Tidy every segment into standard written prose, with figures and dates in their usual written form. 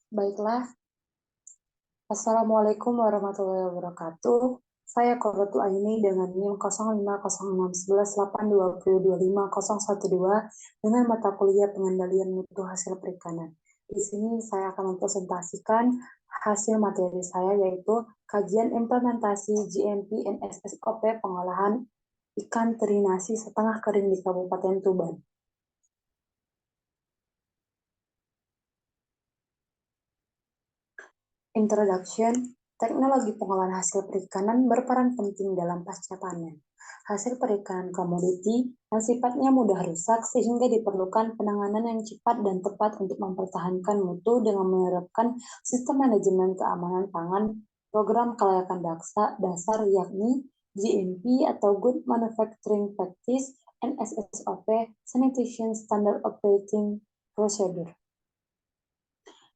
Baiklah, Assalamualaikum warahmatullahi wabarakatuh. Saya Qurratul Aini dengan NIM 05061182025012 dengan mata kuliah pengendalian mutu hasil perikanan. Di sini saya akan mempresentasikan hasil materi saya yaitu kajian implementasi GMP NSSOP pengolahan ikan teri nasi setengah kering di Kabupaten Tuban. Introduction, teknologi pengolahan hasil perikanan berperan penting dalam pasca panen. Hasil perikanan komoditi yang sifatnya mudah rusak sehingga diperlukan penanganan yang cepat dan tepat untuk mempertahankan mutu dengan menerapkan sistem manajemen keamanan pangan, program kelayakan dasar yakni GMP atau Good Manufacturing Practice, NSSOP, Sanitation Standard Operating Procedure.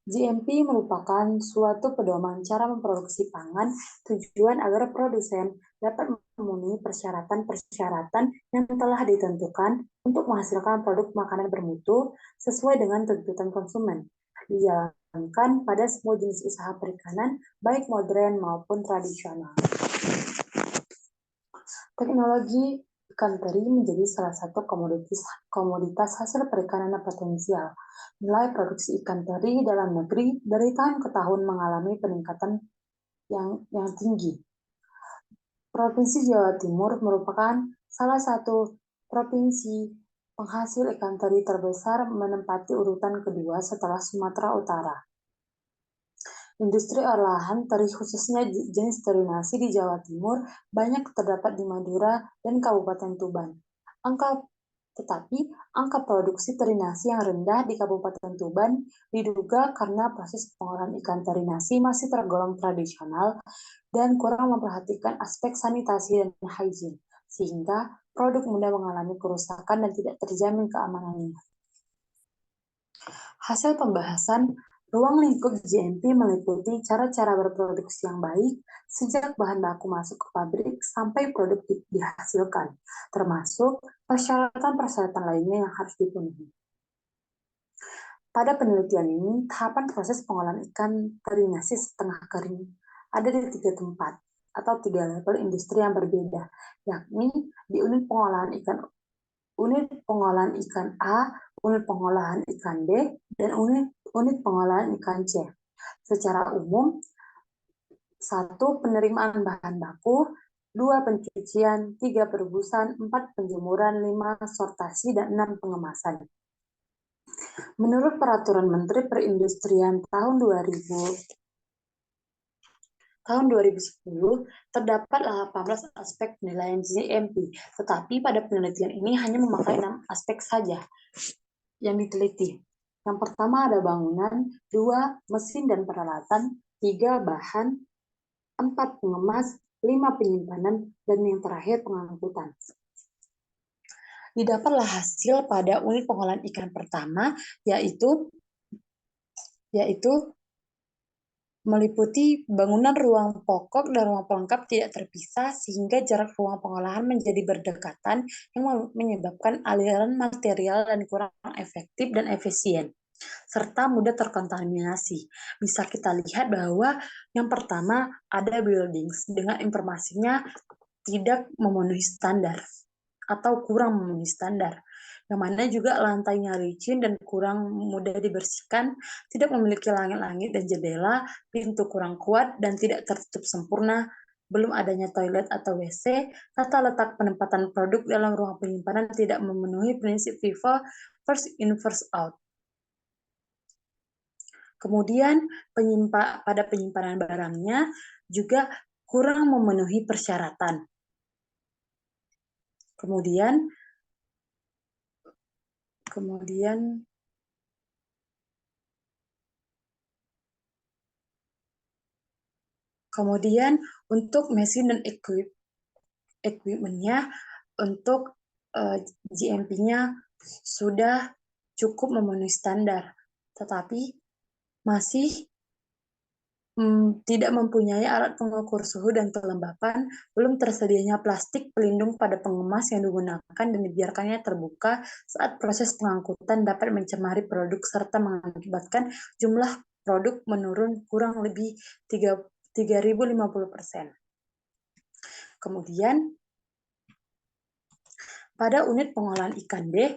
GMP merupakan suatu pedoman cara memproduksi pangan tujuan agar produsen dapat memenuhi persyaratan-persyaratan yang telah ditentukan untuk menghasilkan produk makanan bermutu sesuai dengan tuntutan konsumen. Dijalankan pada semua jenis usaha perikanan, baik modern maupun tradisional. Teknologi ikan teri menjadi salah satu komoditas hasil perikanan yang potensial. Nilai produksi ikan teri dalam negeri dari tahun ke tahun mengalami peningkatan yang tinggi. Provinsi Jawa Timur merupakan salah satu provinsi penghasil ikan teri terbesar menempati urutan kedua setelah Sumatera Utara. Industri olahan teri khususnya jenis teri nasi di Jawa Timur banyak terdapat di Madura dan Kabupaten Tuban. Tetapi angka produksi teri nasi yang rendah di Kabupaten Tuban diduga karena proses pengolahan ikan teri nasi masih tergolong tradisional dan kurang memperhatikan aspek sanitasi dan hygiene, sehingga produk mudah mengalami kerusakan dan tidak terjamin keamanannya. Hasil pembahasan ruang lingkup GMP meliputi cara-cara berproduksi yang baik sejak bahan baku masuk ke pabrik sampai produk dihasilkan, termasuk persyaratan-persyaratan lainnya yang harus dipenuhi. Pada penelitian ini, tahapan proses pengolahan ikan teri nasi setengah kering ada di 3 tempat atau 3 level industri yang berbeda, yakni di unit pengolahan ikan A, unit pengolahan ikan B, dan unit pengolahan ikan C. Secara umum, 1. Penerimaan bahan baku, 2. Pencucian, 3. Perebusan, 4. Penjemuran, 5. Sortasi, dan 6. Pengemasan. Menurut Peraturan Menteri Perindustrian tahun 2010, terdapat 18 aspek penilaian GMP, tetapi pada penelitian ini hanya memakai 6 aspek saja yang diteliti. Yang pertama ada bangunan, 2. Mesin dan peralatan, 3. Bahan, 4. Pengemas, 5. Penyimpanan, dan yang terakhir pengangkutan. Didapatlah hasil pada unit pengolahan ikan pertama, yaitu meliputi bangunan ruang pokok dan ruang pelengkap tidak terpisah sehingga jarak ruang pengolahan menjadi berdekatan yang menyebabkan aliran material dan kurang efektif dan efisien serta mudah terkontaminasi. Bisa kita lihat bahwa yang pertama ada buildings dengan informasinya tidak memenuhi standar atau kurang memenuhi standar, yang mana juga lantainya licin dan kurang mudah dibersihkan, tidak memiliki langit-langit dan jendela, pintu kurang kuat dan tidak tertutup sempurna, belum adanya toilet atau WC, tata letak penempatan produk dalam ruang penyimpanan tidak memenuhi prinsip FIFO first in first out. Kemudian pada penyimpanan barangnya juga kurang memenuhi persyaratan. Kemudian untuk mesin dan equipment-nya untuk GMP-nya sudah cukup memenuhi standar, tetapi masih tidak mempunyai alat pengukur suhu dan kelembapan, belum tersedianya plastik pelindung pada pengemas yang digunakan dan dibiarkannya terbuka saat proses pengangkutan dapat mencemari produk serta mengakibatkan jumlah produk menurun kurang lebih 3.050%. Kemudian, pada unit pengolahan ikan B,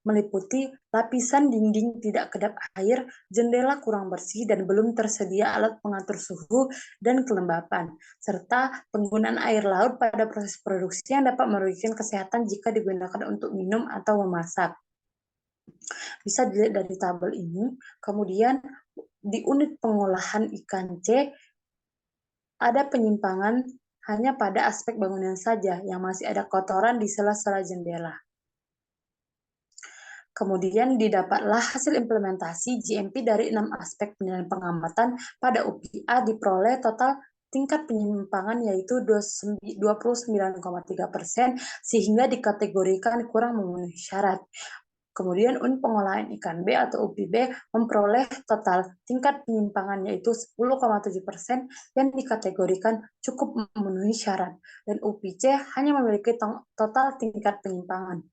meliputi lapisan dinding tidak kedap air, jendela kurang bersih dan belum tersedia alat pengatur suhu dan kelembapan, serta penggunaan air laut pada proses produksi yang dapat merugikan kesehatan jika digunakan untuk minum atau memasak. Bisa dilihat dari tabel ini. Kemudian di unit pengolahan ikan C ada penyimpangan hanya pada aspek bangunan saja yang masih ada kotoran di sela-sela jendela. Kemudian didapatlah hasil implementasi GMP dari 6 aspek penilaian pengamatan pada UPA diperoleh total tingkat penyimpangan yaitu 29,3% sehingga dikategorikan kurang memenuhi syarat. Kemudian unit pengolahan ikan B atau UPB memperoleh total tingkat penyimpangan yaitu 10,7% yang dikategorikan cukup memenuhi syarat dan UPC hanya memiliki total tingkat penyimpangan.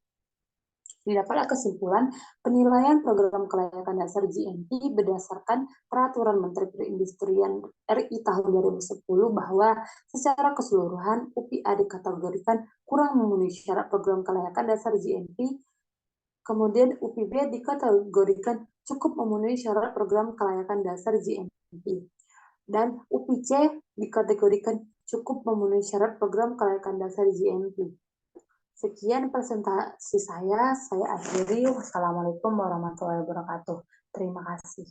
Didapatlah kesimpulan penilaian program kelayakan dasar GMP berdasarkan Peraturan Menteri Perindustrian RI tahun 2010 bahwa secara keseluruhan UPA dikategorikan kurang memenuhi syarat program kelayakan dasar GMP. Kemudian UPB dikategorikan cukup memenuhi syarat program kelayakan dasar GMP. Dan UPC dikategorikan cukup memenuhi syarat program kelayakan dasar GMP. Sekian presentasi saya akhiri. Wassalamualaikum warahmatullahi wabarakatuh. Terima kasih.